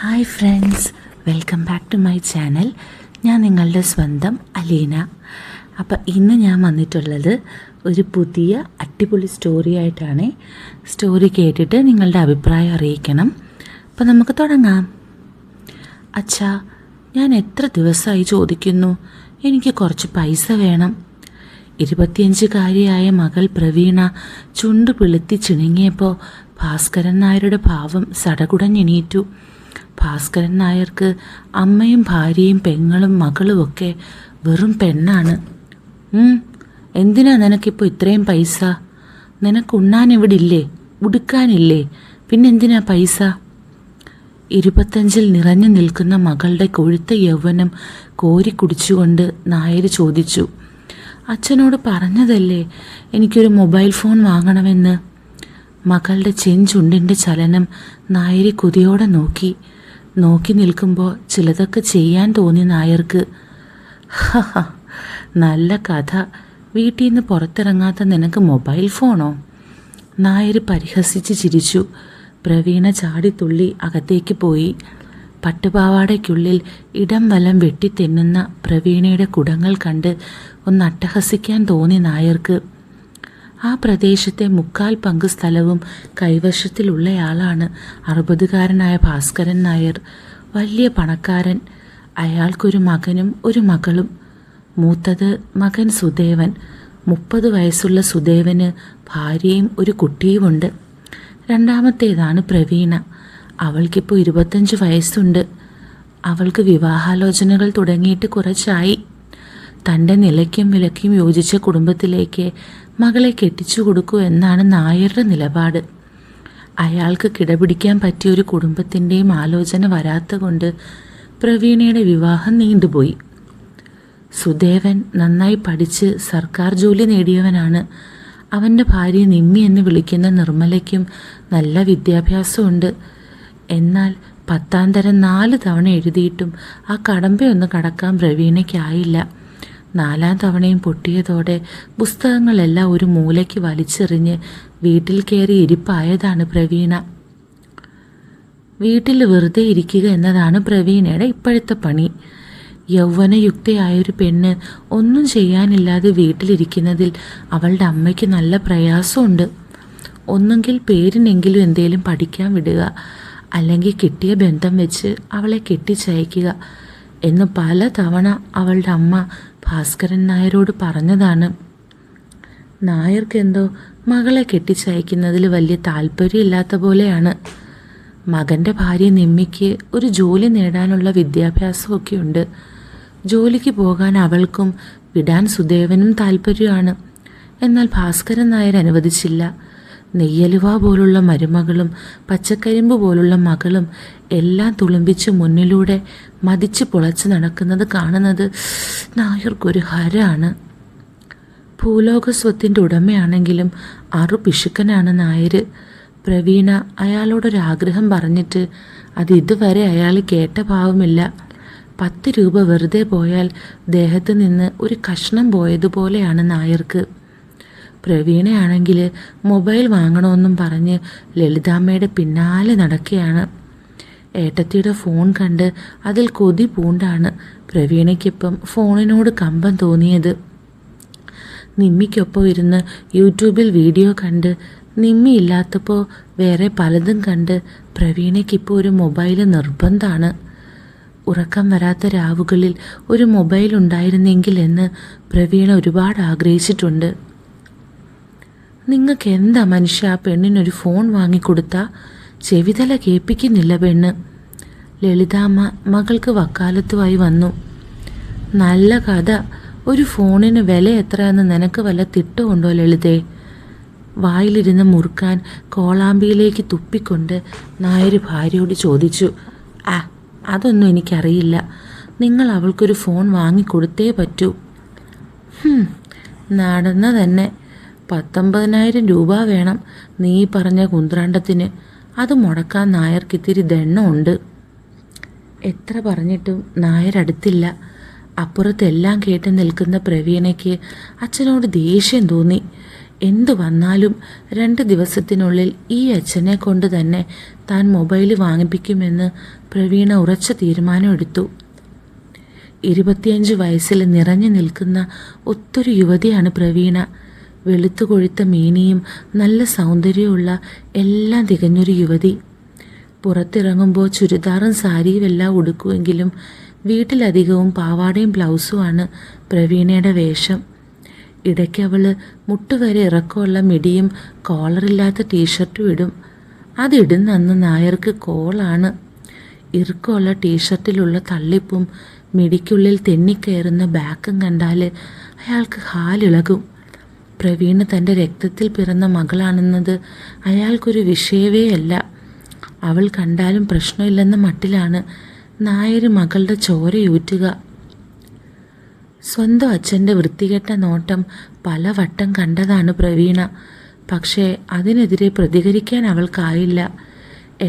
Hi friends, welcome back to my channel. ഞാൻ നിങ്ങളുടെ സ്വന്തം അലീന. അപ്പോൾ ഇന്ന് ഞാൻ വന്നിട്ടുള്ളത് ഒരു പുതിയ അടിപൊളി സ്റ്റോറി ആയിട്ടാണ്. സ്റ്റോറി കേട്ടിട്ട് നിങ്ങളുടെ അഭിപ്രായം അറിയിക്കണം. അപ്പോൾ നമുക്ക് തുടങ്ങാം. അച്ഛാ, ഞാൻ എത്ര ദിവസമായി ചോദിക്കുന്നു, എനിക്ക് കുറച്ച് പൈസ വേണം. 25-കാരിയായ മകൾ പ്രവീണ ചുണ്ടു പിളുത്തി ചിണുങ്ങിയപ്പോൾ ഭാസ്കരൻ നായരുടെ ഭാവം സടകുടഞ്ഞെണീറ്റു. ഭാസ്കരൻ നായർക്ക് അമ്മയും ഭാര്യയും പെങ്ങളും മകളുമൊക്കെ വെറും പെണ്ണാണ്. എന്തിനാ നിനക്കിപ്പോൾ ഇത്രയും പൈസ? നിനക്ക് ഉണ്ണാൻ ഇവിടെ ഇല്ലേ? ഉടുക്കാനില്ലേ? പിന്നെന്തിനാ പൈസ? 25 നിറഞ്ഞു നിൽക്കുന്ന മകളുടെ കൊഴുത്ത യൗവനം കോരി കുടിച്ചുകൊണ്ട് നായർ ചോദിച്ചു. അച്ഛനോട് പറഞ്ഞതല്ലേ എനിക്കൊരു മൊബൈൽ ഫോൺ വാങ്ങണമെന്ന്. മകളുടെ ചെഞ്ചുണ്ടിൻ്റെ ചലനം നായരെ കൊതിയോടെ നോക്കി നിൽക്കുമ്പോൾ ചിലതൊക്കെ ചെയ്യാൻ തോന്നി നായർക്ക്. നല്ല കഥ. വീട്ടിൽ നിന്ന് പുറത്തിറങ്ങാത്ത നിനക്ക് മൊബൈൽ ഫോണോ? നായർ പരിഹസിച്ച് ചിരിച്ചു. പ്രവീണ ചാടിത്തുള്ളി അകത്തേക്ക് പോയി. പട്ടുപാവാടയ്ക്കുള്ളിൽ ഇടം വലം വെട്ടിത്തെന്നുന്ന പ്രവീണയുടെ കുടങ്ങൾ കണ്ട് ഒന്ന് അട്ടഹസിക്കാൻ തോന്നി നായർക്ക്. ആ പ്രദേശത്തെ 3/4 പങ്ക് സ്ഥലവും കൈവശത്തിലുള്ളയാളാണ് 60കാരനായ ഭാസ്കരൻ നായർ. വലിയ പണക്കാരൻ. അയാൾക്കൊരു മകനും ഒരു മകളും. മൂത്തത് മകൻ സുദേവൻ. 30 വയസ്സുള്ള സുദേവന് ഭാര്യയും ഒരു കുട്ടിയുമുണ്ട്. രണ്ടാമത്തേതാണ് പ്രവീണ. അവൾക്കിപ്പോൾ 25 വയസ്സുണ്ട്. അവൾക്ക് വിവാഹാലോചനകൾ തുടങ്ങിയിട്ട് കുറച്ചായി. തൻ്റെ നിലയ്ക്കും വിലയ്ക്കും യോജിച്ച കുടുംബത്തിലേക്ക് മകളെ കെട്ടിച്ചു കൊടുക്കൂ എന്നാണ് നായരുടെ നിലപാട്. അയാൾക്ക് കിടപിടിക്കാൻ പറ്റിയ ഒരു കുടുംബത്തിൻ്റെയും ആലോചന വരാത്ത കൊണ്ട് പ്രവീണയുടെ വിവാഹം നീണ്ടുപോയി. സുദേവൻ നന്നായി പഠിച്ച് സർക്കാർ ജോലി നേടിയവനാണ്. അവൻ്റെ ഭാര്യ നിമ്മി എന്ന് വിളിക്കുന്ന നിർമ്മലയ്ക്കും നല്ല വിദ്യാഭ്യാസമുണ്ട്. എന്നാൽ 10ാം തരം 4 തവണ എഴുതിയിട്ടും ആ കടമ്പയൊന്ന് കടക്കാൻ പ്രവീണയ്ക്കായില്ല. 4ാം തവണയും പൊട്ടിയതോടെ പുസ്തകങ്ങളെല്ലാം ഒരു മൂലയ്ക്ക് വലിച്ചെറിഞ്ഞ് വീട്ടിൽ കയറി ഇരിപ്പായതാണ് പ്രവീണ. വീട്ടിൽ വെറുതെ ഇരിക്കുക എന്നതാണ് പ്രവീണയുടെ ഇപ്പോഴത്തെ പണി. യൗവനയുക്തയായൊരു പെണ്ണ് ഒന്നും ചെയ്യാനില്ലാതെ വീട്ടിലിരിക്കുന്നതിൽ അവളുടെ അമ്മയ്ക്ക് നല്ല പ്രയാസമുണ്ട്. ഒന്നുകിൽ പേരിനെങ്കിലും എന്തേലും പഠിക്കാൻ വിടുക, അല്ലെങ്കിൽ കിട്ടിയ ബന്ധം വെച്ച് അവളെ കെട്ടിച്ചയക്കുക എന്ന് പല തവണ അവളുടെ അമ്മ ഭാസ്കരൻ നായരോട് പറഞ്ഞതാണ്. നായർക്കെന്തോ മകളെ കെട്ടിച്ചയക്കുന്നതിൽ വലിയ താല്പര്യമില്ലാത്ത പോലെയാണ്. മകൻ്റെ ഭാര്യ നിമ്മിക്ക് ഒരു ജോലി നേടാനുള്ള വിദ്യാഭ്യാസമൊക്കെ ഉണ്ട്. ജോലിക്ക് പോകാൻ അവൾക്കും വിടാൻ സുദേവനും താല്പര്യമാണ്. എന്നാൽ ഭാസ്കരൻ നായർ അനുവദിച്ചില്ല. നെയ്യലുവ പോലുള്ള മരുമകളും പച്ചക്കരിമ്പ് പോലുള്ള മകളും എല്ലാം തുളുമ്പിച്ച് മുന്നിലൂടെ മതിച്ച് പൊളച്ച് നടക്കുന്നത് കാണുന്നത് നായർക്കൊരു ഹരാണ്. ഭൂലോക സ്വത്തിൻ്റെ ഉടമയാണെങ്കിലും പിശുക്കനാണ് നായർ. പ്രവീണ അയാളോടൊരാഗ്രഹം പറഞ്ഞിട്ട് അത് ഇതുവരെ അയാൾ കേട്ട ഭാവമില്ല. 10 രൂപ വെറുതെ പോയാൽ ദേഹത്ത് നിന്ന് ഒരു കഷ്ണം പോയതുപോലെയാണ് നായർക്ക്. പ്രവീണയാണെങ്കിൽ മൊബൈൽ വാങ്ങണമെന്നും പറഞ്ഞ് ലളിതാമ്മയുടെ പിന്നാലെ നടക്കുകയാണ്. ഏട്ടത്തിയുടെ ഫോൺ കണ്ട് അതിൽ കൊതി പൂണ്ടാണ് പ്രവീണയ്ക്കിപ്പം ഫോണിനോട് കമ്പം തോന്നിയത്. നിമ്മിക്കൊപ്പം ഇരുന്ന് യൂട്യൂബിൽ വീഡിയോ കണ്ട്, നിമ്മി ഇല്ലാത്തപ്പോൾ വേറെ പലതും കണ്ട് പ്രവീണയ്ക്കിപ്പോൾ ഒരു മൊബൈൽ നിർബന്ധമാണ്. ഉറക്കം വരാത്ത രാവുകളിൽ ഒരു മൊബൈൽ ഉണ്ടായിരുന്നെങ്കിൽ എന്ന് പ്രവീണ ഒരുപാട് ആഗ്രഹിച്ചിട്ടുണ്ട്. നിങ്ങൾക്ക് എന്താ മനുഷ്യ ആ പെണ്ണിനൊരു ഫോൺ വാങ്ങിക്കൊടുത്താൽ ചെവിതല കേൾപ്പിക്കുന്നില്ല പെണ്ണ്. ലളിതാമ്മ മകൾക്ക് വക്കാലത്തുമായി വന്നു. നല്ല കഥ. ഒരു ഫോണിന് വില എത്രയെന്ന് നിനക്ക് വല്ല തിട്ടമുണ്ടോ ലളിതേ? വായിലിരുന്ന് മുറുക്കാൻ കോളാമ്പിയിലേക്ക് തുപ്പിക്കൊണ്ട് നായർ ഭാര്യയോട് ചോദിച്ചു. അതൊന്നും എനിക്കറിയില്ല. നിങ്ങൾ അവൾക്കൊരു ഫോൺ വാങ്ങിക്കൊടുത്തേ പറ്റൂ. നടന്ന തന്നെ 19,000 രൂപ വേണം നീ പറഞ്ഞ കുന്ത്രാണ്ടത്തിന്. അത് മുടക്കാൻ നായർക്കിത്തിരി ദണ്ണമുണ്ട്. എത്ര പറഞ്ഞിട്ടും നായരടുത്തില്ല. അപ്പുറത്തെല്ലാം കേട്ട് നിൽക്കുന്ന പ്രവീണയ്ക്ക് അച്ഛനോട് ദേഷ്യം തോന്നി. എന്തു വന്നാലും 2 ദിവസത്തിനുള്ളിൽ ഈ അച്ഛനെ കൊണ്ട് തന്നെ താൻ മൊബൈൽ വാങ്ങിപ്പിക്കുമെന്ന് പ്രവീണ ഉറച്ച തീരുമാനമെടുത്തു. 25 വയസ്സിൽ നിറഞ്ഞു നിൽക്കുന്ന ഒത്തൊരു യുവതിയാണ് പ്രവീണ. വെളുത്തു കൊഴുത്ത മീനിയും നല്ല സൗന്ദര്യമുള്ള എല്ലാം തികഞ്ഞൊരു യുവതി. പുറത്തിറങ്ങുമ്പോൾ ചുരിദാറും സാരിയുമെല്ലാം ഉടുക്കുമെങ്കിലും വീട്ടിലധികവും പാവാടയും ബ്ലൗസുമാണ് പ്രവീണയുടെ വേഷം. ഇടയ്ക്ക് അവൾ മുട്ടുവരെ ഇറക്കമുള്ള മിടിയും കോളറില്ലാത്ത ടീഷർട്ടും ഇടും. അതിടുന്ന അന്ന് നായർക്ക് കോളാണ്. ഇറുക്കമുള്ള ടീഷർട്ടിലുള്ള തള്ളിപ്പും മിടിക്കുള്ളിൽ തെന്നിക്കയറുന്ന ബാക്കും കണ്ടാൽ അയാൾക്ക് ഹാലിളകും. പ്രവീണ തൻ്റെ രക്തത്തിൽ പിറന്ന മകളാണെന്നത് അയാൾക്കൊരു വിഷയമേ അല്ല. അവൾ കണ്ടാലും പ്രശ്നമില്ലെന്ന മട്ടിലാണ് നായർ മകളുടെ ചോരയൂറ്റുക. സ്വന്തം അച്ഛൻ്റെ വൃത്തികെട്ട നോട്ടം പലവട്ടം കണ്ടതാണ് പ്രവീണ. പക്ഷേ അതിനെതിരെ പ്രതികരിക്കാൻ അവൾക്കായില്ല.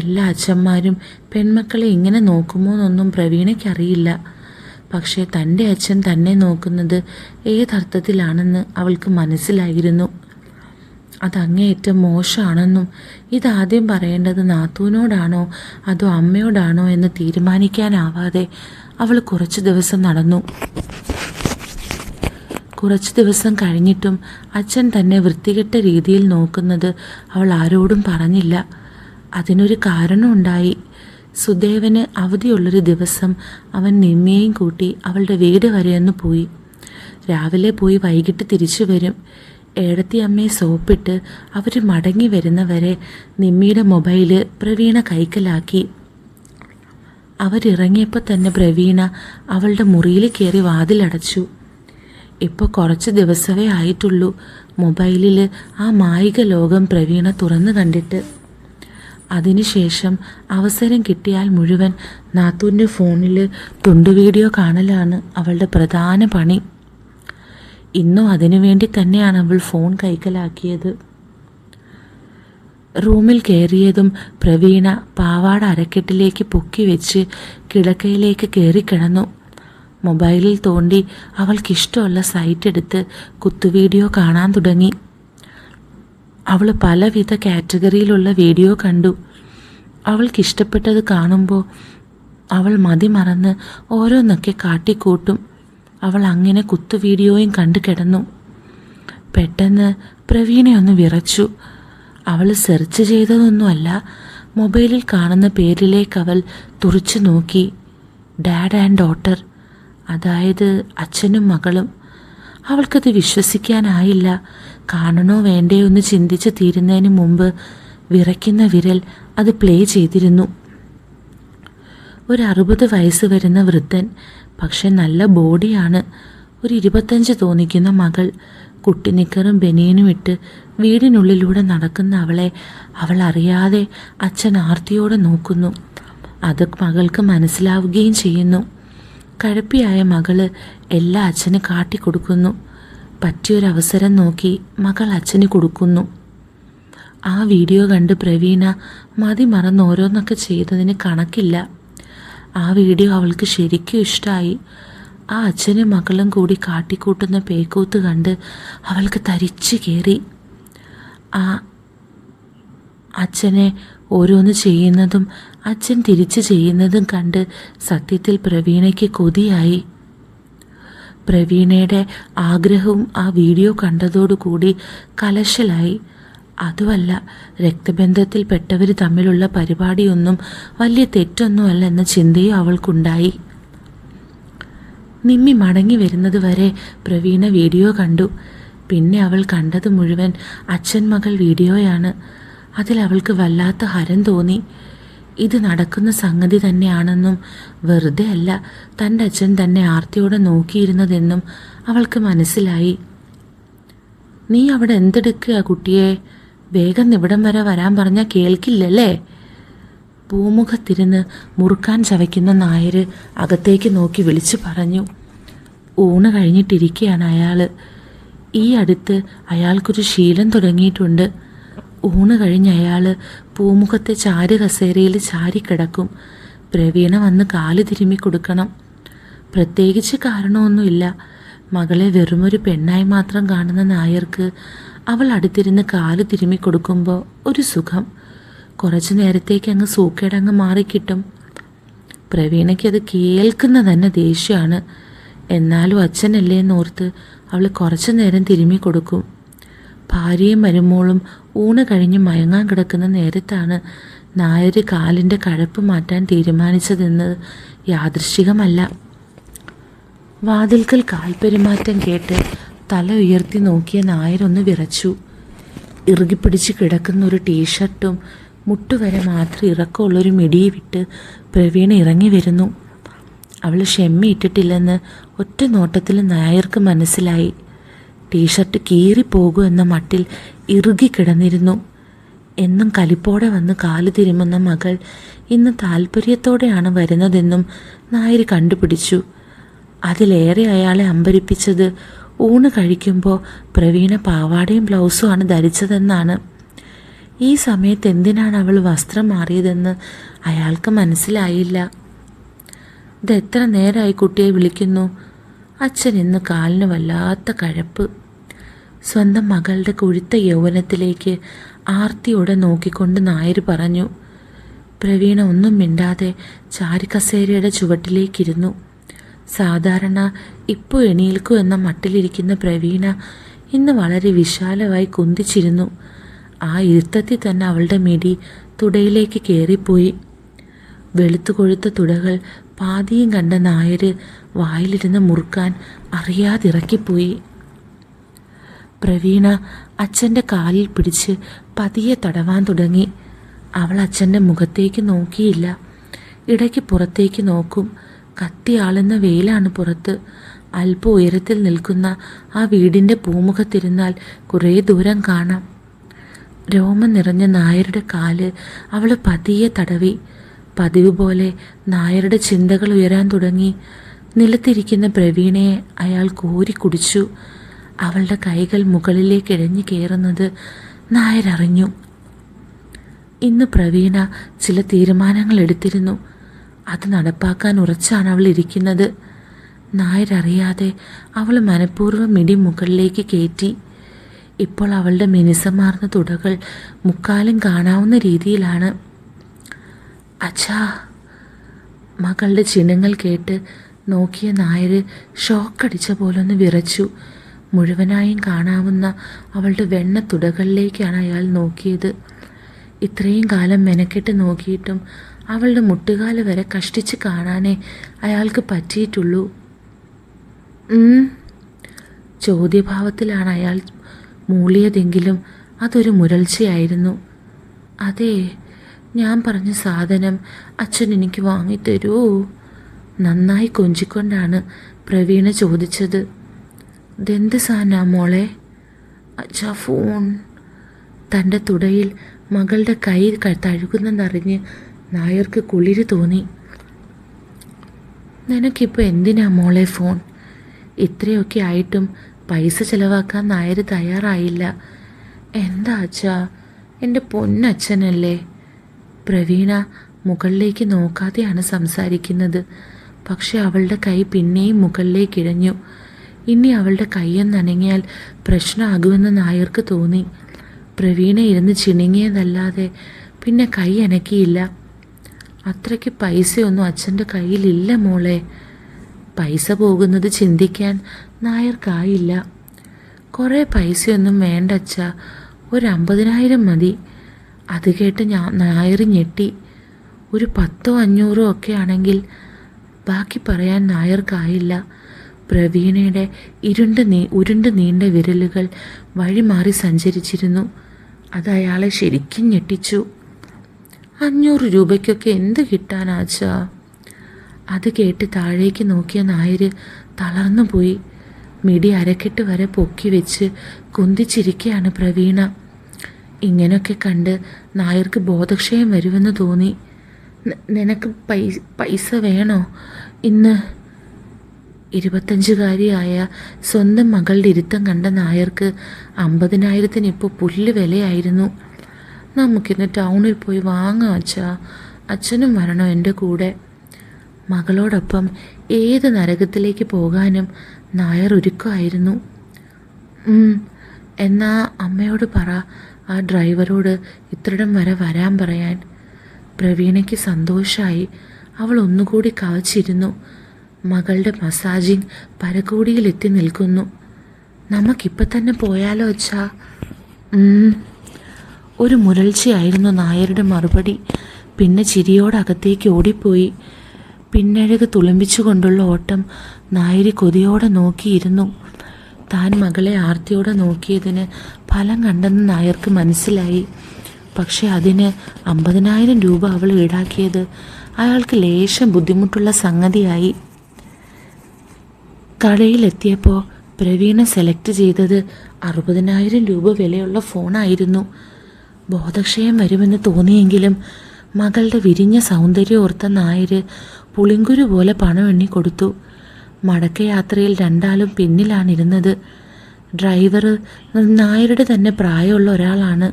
എല്ലാ അച്ഛന്മാരും പെൺമക്കളെ ഇങ്ങനെ നോക്കുമോ എന്നൊന്നും പ്രവീണയ്ക്കറിയില്ല. പക്ഷേ തൻ്റെ അച്ഛൻ തന്നെ നോക്കുന്നത് ഏതർത്ഥത്തിലാണെന്ന് അവൾക്ക് മനസ്സിലായിരുന്നു. അതങ്ങേയറ്റം മോശമാണെന്നും ഇതാദ്യം പറയേണ്ടത് നാത്തൂനോടാണോ അതോ അമ്മയോടാണോ എന്ന് തീരുമാനിക്കാനാവാതെ അവൾ കുറച്ച് ദിവസം നടന്നു. കുറച്ച് ദിവസം കഴിഞ്ഞിട്ടും അച്ഛൻ തന്നെ വൃത്തികെട്ട രീതിയിൽ നോക്കുന്നത് അവൾ ആരോടും പറഞ്ഞില്ല. അതിനൊരു കാരണമുണ്ടായി. സുദേവന് അവധിയുള്ളൊരു ദിവസം അവൻ നിമ്മിയെയും കൂട്ടി അവളുടെ വീട് വരെ ഒന്ന് പോയി. രാവിലെ പോയി വൈകിട്ട് തിരിച്ചു വരും. ഏടത്തി അമ്മയെ സോപ്പിട്ട് അവർ മടങ്ങി വരുന്നവരെ നിമ്മിയുടെ മൊബൈല് പ്രവീണ കൈക്കലാക്കി. അവരിറങ്ങിയപ്പോൾ തന്നെ പ്രവീണ അവളുടെ മുറിയിൽ കയറി വാതിലടച്ചു. ഇപ്പോൾ കുറച്ച് ദിവസമേ ആയിട്ടുള്ളൂ മൊബൈലിൽ ആ മായിക ലോകം പ്രവീണ തുറന്നു കണ്ടിട്ട്. അതിനുശേഷം അവസരം കിട്ടിയാൽ മുഴുവൻ നാത്തൂൻ്റെ ഫോണിൽ തുണ്ടു വീഡിയോ കാണലാണ് അവളുടെ പ്രധാന പണി. ഇന്നും അതിനുവേണ്ടി തന്നെയാണ് അവൾ ഫോൺ കൈക്കലാക്കിയത്. റൂമിൽ കയറിയതും പ്രവീണ പാവാട അരക്കെട്ടിലേക്ക് പൊക്കി വെച്ച് കിടക്കയിലേക്ക് കയറിക്കിടന്നു. മൊബൈലിൽ തോണ്ടി അവൾക്കിഷ്ടമുള്ള സൈറ്റ് എടുത്ത് കുത്തുവീഡിയോ കാണാൻ തുടങ്ങി. അവൾ പലവിധ കാറ്റഗറിയിലുള്ള വീഡിയോ കണ്ടു. അവൾക്കിഷ്ടപ്പെട്ടത് കാണുമ്പോൾ അവൾ മതിമറന്ന് ഓരോന്നൊക്കെ കാട്ടിക്കൂട്ടും. അവൾ അങ്ങനെ കുത്തുവീഡിയോയും കണ്ടു കിടന്നു. പെട്ടെന്ന് പ്രവീണയൊന്ന് വിറച്ചു. അവൾ സെർച്ച് ചെയ്തതൊന്നുമല്ല, മൊബൈലിൽ കാണുന്ന പേരിലേക്ക് അവൾ തുറിച്ചു നോക്കി. ഡാഡ് ആൻഡ് ഡോട്ടർ, അതായത് അച്ഛനും മകളും. അവൾക്കത് വിശ്വസിക്കാനായില്ല. കാണണോ വേണ്ടയോ എന്ന് ചിന്തിച്ച് തീരുന്നതിന് മുമ്പ് വിറയ്ക്കുന്ന വിരൽ അത് പ്ലേ ചെയ്തിരുന്നു. ഒരു 60 വയസ്സ് വരുന്ന വൃദ്ധൻ, പക്ഷെ നല്ല ബോഡിയാണ്. ഒരു 25 തോന്നിക്കുന്ന മകൾ. കുട്ടിനിക്കറും ബനിയനും ഇട്ട് വീടിനുള്ളിലൂടെ നടക്കുന്ന അവളെ അവൾ അറിയാതെ അച്ഛൻ ആർത്തിയോടെ നോക്കുന്നു. അത് മകൾക്ക് മനസ്സിലാവുകയും ചെയ്യുന്നു. കഴപ്പിയായ മകള് എല്ലാ അച്ഛന് കാട്ടിക്കൊടുക്കുന്നു. പറ്റിയൊരവസരം നോക്കി മകൾ അച്ഛന് കൊടുക്കുന്നു. ആ വീഡിയോ കണ്ട് പ്രവീണ മതിമറന്ന് ഓരോന്നൊക്കെ ചെയ്തതിന് കണക്കില്ല. ആ വീഡിയോ അവൾക്ക് ശരിക്കും ഇഷ്ടമായി. ആ അച്ഛനും മകളും കൂടി കാട്ടിക്കൂട്ടുന്ന പേക്കൂത്ത് കണ്ട് അവൾക്ക് തരിച്ചു കയറി. ആ അച്ഛനെ ഓരോന്ന് ചെയ്യുന്നതും അച്ഛൻ തിരിച്ചു ചെയ്യുന്നതും കണ്ട് സത്യത്തിൽ പ്രവീണയ്ക്ക് കൊതിയായി. പ്രവീണയുടെ ആഗ്രഹവും ആ വീഡിയോ കണ്ടതോടുകൂടി കലശലായി. അതുമല്ല, രക്തബന്ധത്തിൽപ്പെട്ടവർ തമ്മിലുള്ള പരിപാടിയൊന്നും വലിയ തെറ്റൊന്നുമല്ല എന്ന ചിന്തയും അവൾക്കുണ്ടായി. നിമ്മി മടങ്ങി വരുന്നത് വരെ പ്രവീണ വീഡിയോ കണ്ടു. പിന്നെ അവൾ കണ്ടത് മുഴുവൻ അച്ഛൻ മകൾ വീഡിയോയാണ്. അതിലവൾക്ക് വല്ലാത്ത ഹരം തോന്നി. ഇത് നടക്കുന്ന സംഗതി തന്നെയാണെന്നും വെറുതെ അല്ല തൻ്റെ അച്ഛൻ തന്നെ ആർത്തിയോടെ നോക്കിയിരുന്നതെന്നും അവൾക്ക് മനസ്സിലായി. നീ അവിടെ എന്തെടുക്കുക കുട്ടിയെ? വേഗം ഇവിടം വരെ വരാൻ പറഞ്ഞാൽ കേൾക്കില്ലല്ലേ? പൂമുഖത്തിരുന്ന് മുറുക്കാൻ ചവയ്ക്കുന്ന നായർ അകത്തേക്ക് നോക്കി വിളിച്ചു പറഞ്ഞു. ഊണ് കഴിഞ്ഞിട്ടിരിക്കുകയാണ് അയാൾ. ഈ അടുത്ത് അയാൾക്കൊരു ശീലം തുടങ്ങിയിട്ടുണ്ട്. ഊണ് കഴിഞ്ഞ് അയാൾ പൂമുഖത്തെ ചാരു കസേരയിൽ ചാരിക്കിടക്കും. പ്രവീണ വന്ന് കാല് തിരുമ്മി കൊടുക്കണം. പ്രത്യേകിച്ച് കാരണമൊന്നുമില്ല. മകളെ വെറുമൊരു പെണ്ണായി മാത്രം കാണുന്ന നായർക്ക് അവൾ അടുത്തിരുന്ന് കാല് തിരുമ്മി കൊടുക്കുമ്പോൾ ഒരു സുഖം. കുറച്ചു നേരത്തേക്ക് അങ്ങ് സൂക്കേടങ്ങ് മാറിക്കിട്ടും. പ്രവീണയ്ക്കത് കേൾക്കുന്ന തന്നെ ദേഷ്യമാണ്. എന്നാലും അച്ഛനല്ലേ എന്നോർത്ത് അവൾ കുറച്ചു നേരം തിരുമ്മി കൊടുക്കും. ഭാര്യയും മരുമോളും ഊണ് കഴിഞ്ഞ് മയങ്ങാൻ കിടക്കുന്ന നേരത്താണ് നായർ കാലിൻ്റെ കഴപ്പ് മാറ്റാൻ തീരുമാനിച്ചതെന്നത് യാദൃശ്ചികമല്ല. വാതിൽക്കൽ കാൽപ്പെരുമാറ്റം കേട്ട് തല ഉയർത്തി നോക്കിയ നായരൊന്ന് വിറച്ചു. ഇറുകിപ്പിടിച്ച് കിടക്കുന്ന ഒരു ടീഷർട്ടും മുട്ടുവരെ മാത്രം ഇറക്കമുള്ളൊരു മിടിയെ വിട്ട് പ്രവീണ ഇറങ്ങി വരുന്നു. അവൾ ക്ഷമയിട്ടിട്ടില്ലെന്ന് ഒറ്റ നോട്ടത്തിൽ നായർക്ക് മനസ്സിലായി. ടീഷർട്ട് കീറിപ്പോകൂ എന്ന മട്ടിൽ ഇറുകിക്കിടന്നിരുന്നു. എന്നും കലിപ്പോടെ വന്ന് കാല് തിരുമുന്ന മകൾ ഇന്ന് താല്പര്യത്തോടെയാണ് വരുന്നതെന്നും നായർ കണ്ടുപിടിച്ചു. അതിലേറെ അയാളെ അമ്പരിപ്പിച്ചത് ഊണ് കഴിക്കുമ്പോൾ പ്രവീണ പാവാടയും ബ്ലൗസുമാണ് ധരിച്ചതെന്നാണ്. ഈ സമയത്ത് എന്തിനാണ് അവൾ വസ്ത്രം മാറിയതെന്ന് അയാൾക്ക് മനസ്സിലായില്ല. ഇതെത്ര നേരമായി കുട്ടിയെ വിളിക്കുന്നു. അച്ഛൻ ഇന്ന് കാലിന് വല്ലാത്ത കഴപ്പ്. സ്വന്തം മകളുടെ കൊഴുത്ത യൗവനത്തിലേക്ക് ആർത്തിയോടെ നോക്കിക്കൊണ്ട് നായർ പറഞ്ഞു. പ്രവീണ ഒന്നും മിണ്ടാതെ ചാരിക്കസേരയുടെ ചുവട്ടിലേക്കിരുന്നു. സാധാരണ ഇപ്പോൾ എണീൽക്കൂ എന്ന മട്ടിലിരിക്കുന്ന പ്രവീണ ഇന്ന് വളരെ വിശാലമായി കുന്തിച്ചിരുന്നു. ആ ഇരുത്തത്തിൽ തന്നെ അവളുടെ മിടി തുടയിലേക്ക് കയറിപ്പോയി. വെളുത്തു കൊഴുത്ത തുടകൾ പാതിയും കണ്ട നായർ വായിലിരുന്ന് മുറുക്കാൻ അറിയാതിറക്കിപ്പോയി. പ്രവീണ അച്ഛൻ്റെ കാലിൽ പിടിച്ച് പതിയെ തടവാൻ തുടങ്ങി. അവൾ അച്ഛൻ്റെ മുഖത്തേക്ക് നോക്കിയില്ല. ഇടയ്ക്ക് പുറത്തേക്ക് നോക്കും. കത്തിയാളുന്ന വെയിലാണ് പുറത്ത്. അല്പം ഉയരത്തിൽ നിൽക്കുന്ന ആ വീടിൻ്റെ പൂമുഖത്തിരുന്നാൽ കുറേ ദൂരം കാണാം. രോമം നിറഞ്ഞ നായരുടെ കാല് അവൾ പതിയെ തടവി. പതിവ് പോലെ നായരുടെ ചിന്തകൾ ഉയരാൻ തുടങ്ങി. നിലത്തിരിക്കുന്ന പ്രവീണയെ അയാൾ കോരി കുടിച്ചു. അവളുടെ കൈകൾ മുകളിലേക്ക് ഇഴഞ്ഞു കയറുന്നത് നായരറിഞ്ഞു. ഇന്ന് പ്രവീണ ചില തീരുമാനങ്ങൾ എടുത്തിരുന്നു. അത് നടപ്പാക്കാൻ ഉറച്ചാണ് അവൾ ഇരിക്കുന്നത്. നായരറിയാതെ അവൾ മനഃപൂർവ്വം മിടി മുകളിലേക്ക് കയറ്റി. ഇപ്പോൾ അവളുടെ മിനുസമാർന്ന തുടകൾ മുക്കാലും കാണാവുന്ന രീതിയിലാണ്. അച്ഛാ, മകളുടെ ചിണുങ്ങൾ കേട്ട് നോക്കിയ നായർ ഷോക്കടിച്ച പോലൊന്ന് വിറച്ചു. മുഴുവനായും കാണാവുന്ന അവളുടെ വെണ്ണ തുടകളിലേക്കാണ് അയാൾ നോക്കിയത്. ഇത്രയും കാലം മെനക്കെട്ട് നോക്കിയിട്ടും അവളുടെ മുട്ടുകാല് വരെ കഷ്ടിച്ച് കാണാനേ അയാൾക്ക് പറ്റിയിട്ടുള്ളൂ. ചോദ്യഭാവത്തിലാണ് അയാൾ മൂളിയതെങ്കിലും അതൊരു മുരൾച്ചയായിരുന്നു. അതെ, ഞാൻ പറഞ്ഞ സാധനം അച്ഛൻ എനിക്ക് വാങ്ങിത്തരുമോ? നന്നായി കൊഞ്ചിക്കൊണ്ടാണ് പ്രവീണ ചോദിച്ചത്. ഇതെന്ത് സാധനാ മോളെ? അച്ഛാ, ഫോൺ. തൻ്റെ തുടയിൽ മകളുടെ കൈ തഴുകുന്നതറിഞ്ഞ് നായർക്ക് കുളിര് തോന്നി. നിനക്കിപ്പോൾ എന്തിനാ മോളെ ഫോൺ? ഇത്രയൊക്കെ ആയിട്ടും പൈസ ചിലവാക്കാൻ നായർ തയ്യാറായില്ല. എന്താ അച്ഛാ, എൻ്റെ പൊന്നച്ഛനല്ലേ? പ്രവീണ മുകളിലേക്ക് നോക്കാതെയാണ് സംസാരിക്കുന്നത്. പക്ഷെ അവളുടെ കൈ പിന്നെയും മുകളിലേക്ക് ഇഴഞ്ഞു. ഇനി അവളുടെ കൈയൊന്നനങ്ങിയാൽ പ്രശ്നമാകുമെന്ന് നായർക്ക് തോന്നി. പ്രവീണ ഇരുന്ന് ചിണുങ്ങിയതല്ലാതെ പിന്നെ കൈ അനക്കിയില്ല. അത്രയ്ക്ക് പൈസയൊന്നും അച്ഛൻ്റെ കയ്യിലില്ല മോളെ. പൈസ പോകുന്നത് ചിന്തിക്കാൻ നായർക്കായില്ല. കുറേ പൈസയൊന്നും വേണ്ട അച്ഛാ, ഒരു 50,000 മതി. അത് കേട്ട് നായർ ഞെട്ടി. ഒരു 10 500 ഒക്കെ ആണെങ്കിൽ. ബാക്കി പറയാൻ നായർക്കായില്ല. പ്രവീണയുടെ ഉരുണ്ട് നീണ്ട വിരലുകൾ വഴിമാറി സഞ്ചരിച്ചിരുന്നു. അത് അയാളെ ശരിക്കും ഞെട്ടിച്ചു. 500 രൂപയ്ക്കൊക്കെ എന്ത് കിട്ടാനാച്ചാ? അത് കേട്ട് താഴേക്ക് നോക്കിയ നായർ തളർന്നു പോയി. മിടി അരക്കെട്ട് വരെ പൊക്കി വെച്ച് കുന്തിച്ചിരിക്കുകയാണ് പ്രവീണ. ഇങ്ങനെയൊക്കെ കണ്ട് നായർക്ക് ബോധക്ഷയം വരുമെന്ന് തോന്നി. നിനക്ക് പൈസ വേണോ ഇന്ന്? 25-കാരിയായ സ്വന്തം മകളുടെ ഇരുത്തം കണ്ട നായർക്ക് 50,000 ഇപ്പോൾ പുല്ല് വിലയായിരുന്നു. നമുക്കിന്ന് ടൗണിൽ പോയി വാങ്ങാം അച്ഛാ. അച്ഛനും വരണോ എൻ്റെ കൂടെ? മകളോടൊപ്പം ഏത് നരകത്തിലേക്ക് പോകാനും നായർ ഒരുക്കമായിരുന്നു. എന്നാ അമ്മയോട് പറ ആ ഡ്രൈവറോട് ഇത്രയിടം വരെ വരാൻ പറയാൻ. പ്രവീണയ്ക്ക് സന്തോഷമായി. അവൾ ഒന്നുകൂടി കവച്ചിരുന്നു. മകളുടെ മസാജിങ് പരകോടിയിലെത്തി നിൽക്കുന്നു. നമുക്കിപ്പം തന്നെ പോയാലോ അച്ഛാ? ഒരു മുരൾച്ചയായിരുന്നു നായരുടെ മറുപടി. പിന്നെ ചിരിയോടകത്തേക്ക് ഓടിപ്പോയി. പിന്നഴക് തുളുമ്പിച്ചുകൊണ്ടുള്ള ഓട്ടം നായരി കൊതിയോടെ നോക്കിയിരുന്നു. താൻ മകളെ ആർത്തിയോടെ നോക്കിയതിന് ഫലം കണ്ടെന്ന് നായർക്ക് മനസ്സിലായി. പക്ഷെ അതിന് 50,000 രൂപ അവൾ ഈടാക്കിയത് അയാൾക്ക് ലേശം ബുദ്ധിമുട്ടുള്ള സംഗതിയായി. കടയിലെത്തിയപ്പോൾ പ്രവീണ സെലക്ട് ചെയ്തത് 60,000 രൂപ വിലയുള്ള ഫോണായിരുന്നു. ബോധക്ഷയം വരുമെന്ന് തോന്നിയെങ്കിലും മകളുടെ വിരിഞ്ഞ സൗന്ദര്യം ഓർത്ത നായർ പുളിങ്കുരു പോലെ പണം എണ്ണിക്കൊടുത്തു. മടക്കയാത്രയിൽ രണ്ടാളും പിന്നിലാണിരുന്നത്. ഡ്രൈവർ നായരുടെ തന്നെ പ്രായമുള്ള ഒരാളാണ്.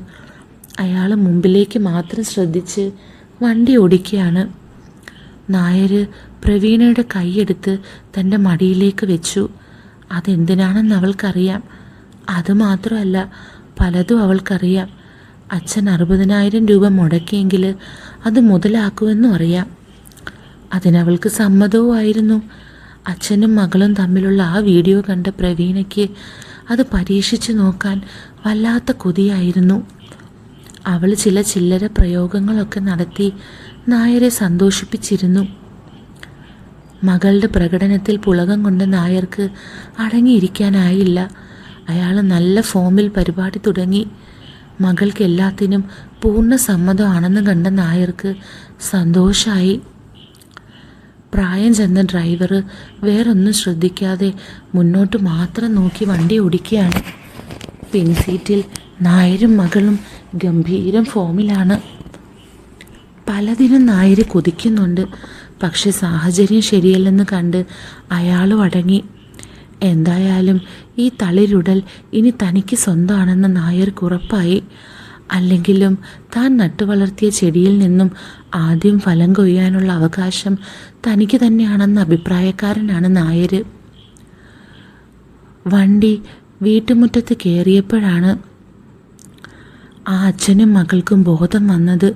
അയാൾ മുമ്പിലേക്ക് മാത്രം ശ്രദ്ധിച്ച് വണ്ടി ഓടിക്കുകയാണ്. നായർ പ്രവീണയുടെ കൈയെടുത്ത് തൻ്റെ മടിയിലേക്ക് വെച്ചു. അതെന്തിനാണെന്ന് അവൾക്കറിയാം. അതുമാത്രമല്ല, പലതും അവൾക്കറിയാം. അച്ഛൻ 60,000 രൂപ മുടക്കിയെങ്കിൽ അത് മുതലാക്കുമെന്നും അറിയാം. അതിനവൾക്ക് സമ്മതവുമായിരുന്നു. അച്ഛനും മകളും തമ്മിലുള്ള ആ വീഡിയോ കണ്ട പ്രവീണയ്ക്ക് അത് പരീക്ഷിച്ചു നോക്കാൻ വല്ലാത്ത കൊതിയായിരുന്നു. അവൾ ചില ചില്ലറ പ്രയോഗങ്ങളൊക്കെ നടത്തി നായരെ സന്തോഷിപ്പിച്ചിരുന്നു. മകളുടെ പ്രകടനത്തിൽ പുളകം കൊണ്ട് നായർക്ക് അടങ്ങിയിരിക്കാനായില്ല. അയാൾ നല്ല ഫോമിൽ പരിപാടി തുടങ്ങി. മകൾക്ക് എല്ലാത്തിനും പൂർണ്ണ സമ്മതമാണെന്ന് കണ്ട നായർക്ക് സന്തോഷമായി. പ്രായം ചെന്ന ഡ്രൈവർ വേറൊന്നും ശ്രദ്ധിക്കാതെ മുന്നോട്ട് മാത്രം നോക്കി വണ്ടി ഓടിക്കുകയാണ്. പിൻസീറ്റിൽ നായരും മകളും ഗംഭീരം ഫോമിലാണ്. പലതിനും നായർ കൊതിക്കുന്നുണ്ട്. പക്ഷെ സാഹചര്യം ശരിയല്ലെന്ന് കണ്ട് അയാളും അടങ്ങി. എന്തായാലും ഈ തളിരുടൽ ഇനി തനിക്ക് സ്വന്തമാണെന്ന് നായർക്ക് ഉറപ്പായി. അല്ലെങ്കിലും താൻ നട്ടുവളർത്തിയ ചെടിയിൽ നിന്നും ആദ്യം ഫലം കൊയ്യാനുള്ള അവകാശം തനിക്ക് തന്നെയാണെന്ന അഭിപ്രായക്കാരനാണ് നായർ. വണ്ടി വീട്ടുമുറ്റത്ത് കയറിയപ്പോഴാണ് ആ അച്ഛനും മകൾക്കും ബോധം വന്നത്.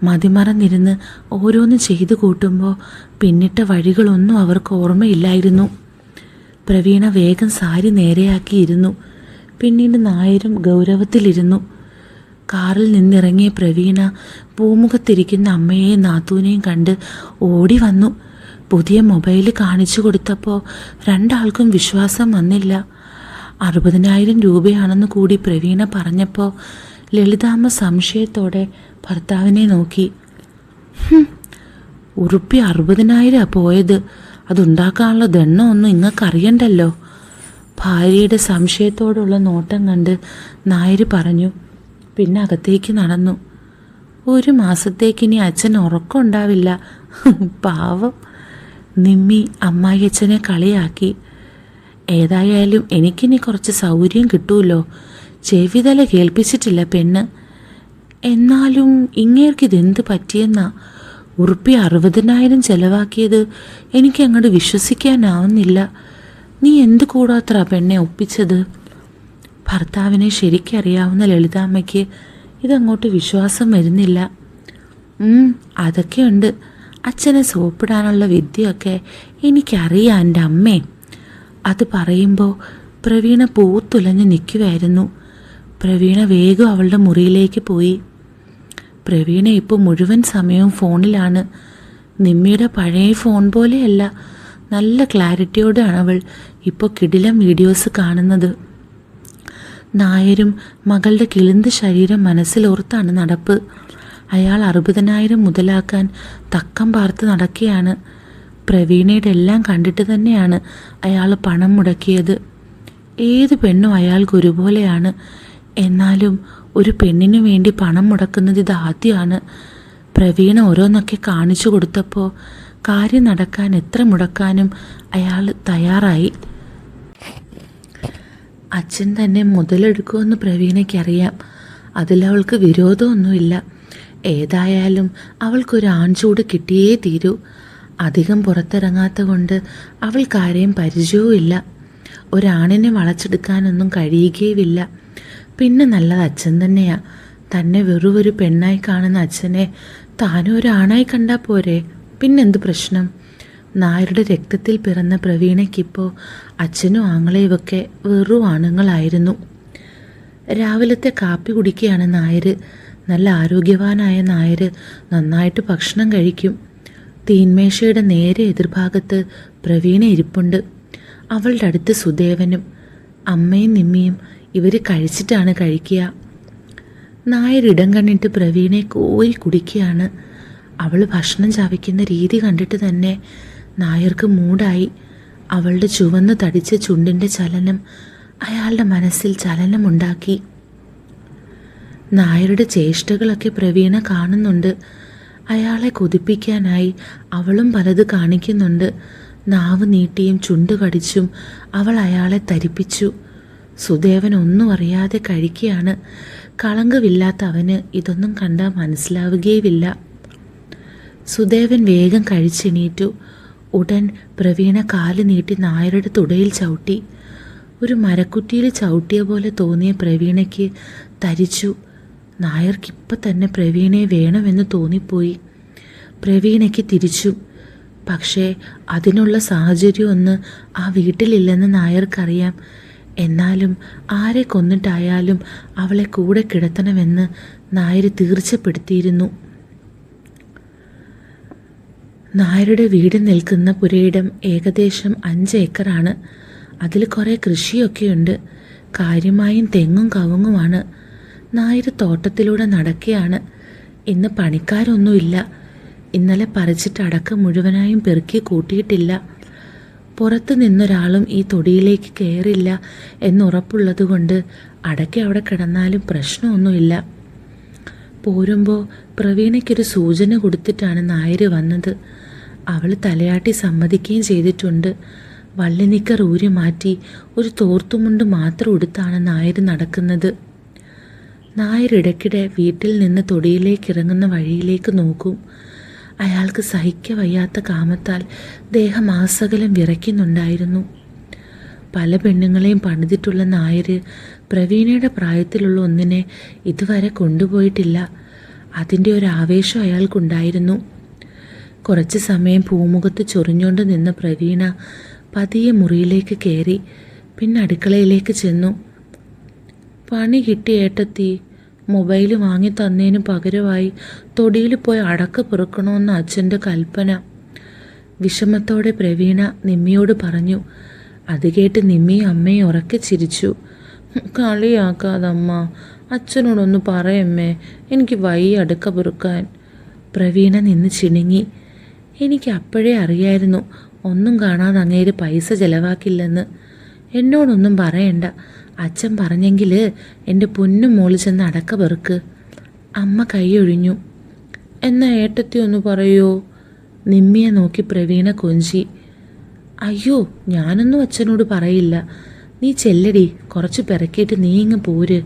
മതിമറന്നിരുന്ന് ഓരോന്ന് ചെയ്തു കൂട്ടുമ്പോൾ പിന്നിട്ട വഴികളൊന്നും അവർക്ക് ഓർമ്മയില്ലായിരുന്നു. പ്രവീണ വേഗം സാരി നേരെയാക്കിയിരുന്നു. പിന്നീട് നായരും ഗൗരവത്തിലിരുന്നു. കാറിൽ നിന്നിറങ്ങിയ പ്രവീണ പൂമുഖത്തിരിക്കുന്ന അമ്മയെയും നാത്തൂനെയും കണ്ട് ഓടി വന്നു. പുതിയ മൊബൈൽ കാണിച്ചു കൊടുത്തപ്പോൾ രണ്ടാൾക്കും വിശ്വാസം വന്നില്ല. 60,000 രൂപയാണെന്ന് കൂടി പ്രവീണ പറഞ്ഞപ്പോൾ ലളിതാമ്മ സംശയത്തോടെ ഭർത്താവിനെ നോക്കി. ഉറുപ്പി 60,000 പോയത്, അതുണ്ടാക്കാനുള്ള ദണ്ണമൊന്നും ഇങ്ങക്കറിയണ്ടല്ലോ. ഭാര്യയുടെ സംശയത്തോടുള്ള നോട്ടം കണ്ട് നായർ പറഞ്ഞു. പിന്നെ അകത്തേക്ക് നടന്നു. 1 മാസത്തേക്കിനി അച്ഛൻ ഉറക്കമുണ്ടാവില്ല. പാവം. നിമ്മി അമ്മായി അച്ഛനെ കളിയാക്കി. ഏതായാലും എനിക്കിനി കുറച്ച് സൗകര്യം കിട്ടുമല്ലോ. ചെവിതല കേൾപ്പിച്ചിട്ടില്ല പെണ്ണ്. എന്നാലും ഇങ്ങേർക്കിതെന്ത് പറ്റിയെന്നാ? ഉറുപ്പി 60,000 ചെലവാക്കിയത് എനിക്കങ്ങോട്ട് വിശ്വസിക്കാനാവുന്നില്ല. നീ എന്ത് കൂടാത്ര പെണ്ണെ ഒപ്പിച്ചത്? ഭർത്താവിനെ ശരിക്കറിയാവുന്ന ലളിതാമ്മയ്ക്ക് ഇതങ്ങോട്ട് വിശ്വാസം വരുന്നില്ല. അതൊക്കെയുണ്ട്. അച്ഛനെ സോപ്പിടാനുള്ള വിദ്യയൊക്കെ എനിക്കറിയാം എൻ്റെ അമ്മേ. അത് പറയുമ്പോൾ പ്രവീണ പൂത്തുലഞ്ഞ് നിൽക്കുമായിരുന്നു. പ്രവീണ വേഗം അവളുടെ മുറിയിലേക്ക് പോയി. പ്രവീണ ഇപ്പോൾ മുഴുവൻ സമയവും ഫോണിലാണ്. നിമ്മിയുടെ പഴയ ഫോൺ പോലെയല്ല, നല്ല ക്ലാരിറ്റിയോടെയാണ് അവൾ ഇപ്പോൾ കിടിലം വീഡിയോസ് കാണുന്നത്. നായരും മകളുടെ കിളിന്ത് ശരീരം മനസ്സിലോർത്താണ് നടപ്പ്. അയാൾ 60,000 മുതലാക്കാൻ തക്കം പാർത്ത് നടക്കുകയാണ്. പ്രവീണയുടെ എല്ലാം കണ്ടിട്ട് തന്നെയാണ് അയാൾ പണം മുടക്കിയത്. ഏത് പെണ്ണും അയാൾക്ക് ഒരുപോലെയാണ്. എന്നാലും ഒരു പെണ്ണിനു വേണ്ടി പണം മുടക്കുന്നത് ഇതാദ്യമാണ്. പ്രവീണ ഓരോന്നൊക്കെ കാണിച്ചു കൊടുത്തപ്പോൾ കാര്യം നടക്കാൻ എത്ര മുടക്കാനും അയാൾ തയ്യാറായി. അച്ഛൻ തന്നെ മുതലെടുക്കുമെന്ന് പ്രവീണയ്ക്കറിയാം. അതിലവൾക്ക് വിരോധമൊന്നുമില്ല. ഏതായാലും അവൾക്കൊരു ആൺചൂട് കിട്ടിയേ തീരൂ. അധികം പുറത്തിറങ്ങാത്ത കൊണ്ട് അവൾക്കാരെയും പരിചയവുമില്ല. ഒരാണിനെ വളച്ചെടുക്കാനൊന്നും കഴിയുകയുമില്ല. പിന്നെ നല്ലത് അച്ഛൻ തന്നെയാ. തന്നെ വെറുമൊരു പെണ്ണായി കാണുന്ന അച്ഛനെ താനും ഒരു ആണായി കണ്ടാൽ പോരെ? പിന്നെന്ത് പ്രശ്നം? നായരുടെ രക്തത്തിൽ പിറന്ന പ്രവീണയ്ക്കിപ്പോൾ അച്ഛനും ആങ്ങളെയുമൊക്കെ വെറും ആണുങ്ങളായിരുന്നു. രാവിലത്തെ കാപ്പി കുടിക്കുകയാണ് നായർ. നല്ല ആരോഗ്യവാനായ നായർ നന്നായിട്ട് ഭക്ഷണം കഴിക്കും. തീന്മേശയുടെ നേരെ എതിർഭാഗത്ത് പ്രവീണ ഇരിപ്പുണ്ട്. അവളുടെ അടുത്ത് സുദേവനും. അമ്മയും നിമ്മിയും ഇവർ കഴിച്ചിട്ടാണ് കഴിക്കുക. നായർ ഇടം കണ്ടിട്ട് പ്രവീണയെ കോരി കുടിക്കുകയാണ്. അവൾ ഭക്ഷണം ചവയ്ക്കുന്ന രീതി കണ്ടിട്ട് തന്നെ നായർക്ക് മൂടായി. അവളുടെ ചുവന്ന് തടിച്ച ചുണ്ടിൻ്റെ ചലനം അയാളുടെ മനസ്സിൽ ചലനമുണ്ടാക്കി. നായരുടെ ചേഷ്ടകളൊക്കെ പ്രവീണ കാണുന്നുണ്ട്. അയാളെ കൊതിപ്പിക്കാനായി അവളും പലത് കാണിക്കുന്നുണ്ട്. നാവ് നീട്ടിയും ചുണ്ട് കടിച്ചും അവൾ അയാളെ തരിപ്പിച്ചു. സുദേവൻ ഒന്നും അറിയാതെ കഴിക്കുകയാണ്. കളങ്കമില്ലാത്ത അവന് ഇതൊന്നും കണ്ടാൽ മനസ്സിലാവുകയുമില്ല. സുദേവൻ വേഗം കഴിച്ചെണീറ്റു. ഉടൻ പ്രവീണ കാല് നീട്ടി നായരുടെ തുടയിൽ ചവിട്ടി. ഒരു മരക്കുറ്റിയിൽ ചവിട്ടിയ പോലെ തോന്നിയ പ്രവീണയ്ക്ക് തരിച്ചു. നായർക്കിപ്പം തന്നെ പ്രവീണയെ വേണമെന്ന് തോന്നിപ്പോയി. പ്രവീണയ്ക്ക് തിരിച്ചു. പക്ഷേ അതിനുള്ള സാഹചര്യമൊന്ന് ആ വീട്ടിലില്ലെന്ന് നായർക്കറിയാം. എന്നാലും ആരെ കൊന്നിട്ടായാലും അവളെ കൂടെ കിടത്തണമെന്ന് നായർ തീർച്ചപ്പെടുത്തിയിരുന്നു. നായരുടെ വീട് നിൽക്കുന്ന പുരയിടം ഏകദേശം 5 ഏക്കറാണ്. അതിൽ കുറേ കൃഷിയൊക്കെയുണ്ട്. കാര്യമായും തെങ്ങും കവുങ്ങുമാണ്. നായർ തോട്ടത്തിലൂടെ നടക്കുകയാണ്. ഇന്ന് പണിക്കാരൊന്നുമില്ല. ഇന്നലെ പറിച്ചിട്ട് അടക്കം മുഴുവനായും പെറുക്കി കൂട്ടിയിട്ടില്ല. പുറത്തു നിന്നൊരാളും ഈ തൊടിയിലേക്ക് കയറില്ല എന്നുറപ്പുള്ളതുകൊണ്ട് അടയ്ക്ക അവിടെ കിടന്നാലും പ്രശ്നമൊന്നുമില്ല. പോരുമ്പോൾ പ്രവീണയ്ക്കൊരു സൂചന കൊടുത്തിട്ടാണ് നായർ വന്നത്. അവൾ തലയാട്ടി സമ്മതിക്കുകയും ചെയ്തിട്ടുണ്ട്. വള്ളിനിക്കർ ഊരി മാറ്റി ഒരു തോർത്തുമുണ്ട് മാത്രം ഉടുത്താണ് നായർ നടക്കുന്നത്. നായർ ഇടയ്ക്കിടെ വീട്ടിൽ നിന്ന് തൊടിയിലേക്ക് ഇറങ്ങുന്ന വഴിയിലേക്ക് നോക്കും. അയാൾക്ക് സഹിക്ക വയ്യാത്ത കാമത്താൽ ദേഹമാസകലം വിറയ്ക്കുന്നുണ്ടായിരുന്നു. പല പെണ്ണുങ്ങളെയും പണിതിട്ടുള്ള നായർ പ്രവീണയുടെ പ്രായത്തിലുള്ള ഒന്നിനെ ഇതുവരെ കൊണ്ടുപോയിട്ടില്ല. അതിൻ്റെ ഒരു ആവേശം അയാൾക്കുണ്ടായിരുന്നു. കുറച്ച് സമയം പൂമുഖത്ത് ചൊറിഞ്ഞുകൊണ്ട് നിന്ന പ്രവീണ പതിയെ മുറിയിലേക്ക് കയറി. പിന്നെ അടുക്കളയിലേക്ക് ചെന്നു. പണി കിട്ടി ഏട്ടത്തി. മൊബൈൽ വാങ്ങി തന്നതിന് പകരമായി തൊടിയിൽ പോയി അടക്ക പെറുക്കണമെന്ന് അച്ഛൻ്റെ കൽപ്പന. വിഷമത്തോടെ പ്രവീണ നിമ്മിയോട് പറഞ്ഞു. അത് കേട്ട് നിമ്മിയും അമ്മയും ഉറക്കെ ചിരിച്ചു. കളിയാക്കാതമ്മ, അച്ഛനോടൊന്ന് പറയമ്മേ, എനിക്ക് വയ്യ അടക്ക പെറുക്കാൻ. പ്രവീണ നിന്ന് ചിണുങ്ങി. എനിക്ക് അപ്പോഴേ അറിയായിരുന്നു ഒന്നും കാണാതെ അങ്ങേര് പൈസ ചെലവാക്കില്ലെന്ന്. എന്നോടൊന്നും പറയണ്ട. അച്ഛൻ പറഞ്ഞെങ്കിൽ എൻ്റെ പൊന്നും മോള് ചെന്ന് അടക്ക പെറുക്ക്. അമ്മ കൈയൊഴിഞ്ഞു. എന്നാ ഏട്ടത്തി ഒന്ന് പറയോ? നിമ്മിയെ നോക്കി പ്രവീണ കൊഞ്ചി. അയ്യോ, ഞാനൊന്നും അച്ഛനോട് പറയില്ല. നീ ചെല്ലടി, കുറച്ച് പിറക്കിയിട്ട് നീ ഇങ്ങ് പോര്.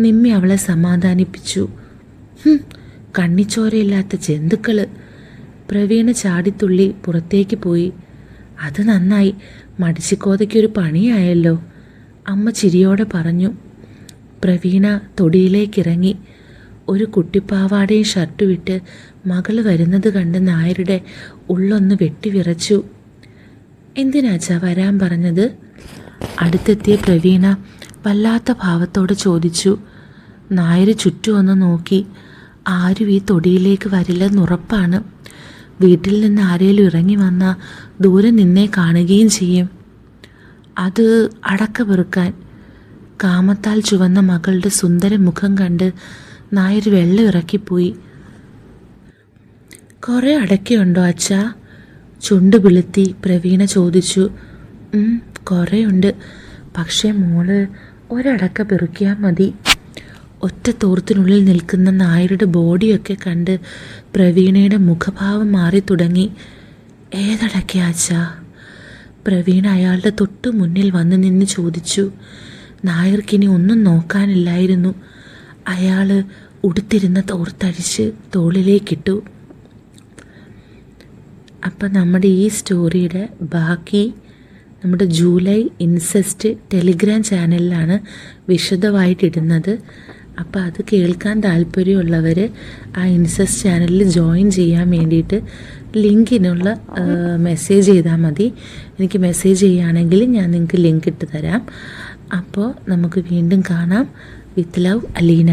നിമ്മി അവളെ സമാധാനിപ്പിച്ചു. കണ്ണിച്ചോരയില്ലാത്ത ജന്തുക്കൾ. പ്രവീണ ചാടിത്തുള്ളി പുറത്തേക്ക് പോയി. അത് നന്നായി, മടിച്ചിക്കോതയ്ക്കൊരു പണിയായല്ലോ, അമ്മ ചിരിയോടെ പറഞ്ഞു. പ്രവീണ തൊടിയിലേക്കിറങ്ങി. ഒരു കുട്ടിപ്പാവാടയും ഷർട്ടുമിട്ട് മകള് വരുന്നത് കണ്ട് നായരുടെ ഉള്ളൊന്ന് വെട്ടിവിറച്ചു. എന്തിനാച്ചാ വരാൻ പറഞ്ഞത്? അടുത്തെത്തിയ പ്രവീണ വല്ലാത്ത ഭാവത്തോടെ ചോദിച്ചു. നായർ ചുറ്റുമൊന്ന് നോക്കി. ആരും ഈ തൊടിയിലേക്ക് വരില്ലെന്നുറപ്പാണ്. വീട്ടിൽ നിന്ന് ആരേലും ഇറങ്ങി വന്നാൽ ദൂരെ നിന്നേ കാണുകയും ചെയ്യും. അത് അടക്ക പെറുക്കാൻ. കാമത്താൽ ചുവന്ന മകളുടെ സുന്ദര മുഖം കണ്ട് നായർ വെള്ളം ഇറക്കിപ്പോയി. കുറേ അടക്കയുണ്ടോ അച്ഛാ? ചുണ്ട് പിളുത്തി പ്രവീണ ചോദിച്ചു. കുറേ ഉണ്ട്, പക്ഷേ മോള് ഒരടക്ക പെറുക്കിയാൽ മതി. ഒറ്റ തോർത്തിനുള്ളിൽ നിൽക്കുന്ന നായരുടെ ബോഡിയൊക്കെ കണ്ട് പ്രവീണയുടെ മുഖഭാവം മാറി തുടങ്ങി. ഏതടക്കയാച്ചാ? പ്രവീണ അയാളുടെ തൊട്ടു മുന്നിൽ വന്ന് നിന്ന് ചോദിച്ചു. നായർക്കിനി ഒന്നും നോക്കാനില്ലായിരുന്നു. അയാൾ ഉടുത്തിരുന്ന തോർത്തഴിച്ച് തോളിലേക്കിട്ടു. അപ്പം നമ്മുടെ ഈ സ്റ്റോറിയുടെ ബാക്കി നമ്മുടെ ജൂലൈ ഇൻസെസ്റ്റ് ടെലിഗ്രാം ചാനലിലാണ് വിശദമായിട്ടിടുന്നത്. അപ്പോൾ അത് കേൾക്കാൻ താല്പര്യമുള്ളവർ ആ ഇൻസെസ്റ്റ് ചാനലിൽ ജോയിൻ ചെയ്യാൻ വേണ്ടിയിട്ട് ലിങ്കിനുള്ള മെസ്സേജ് ചെയ്താൽ മതി. എനിക്ക് മെസ്സേജ് ചെയ്യുകയാണെങ്കിൽ ഞാൻ നിങ്ങൾക്ക് ലിങ്ക് ഇട്ട് തരാം. അപ്പോൾ നമുക്ക് വീണ്ടും കാണാം. With love, Aleena.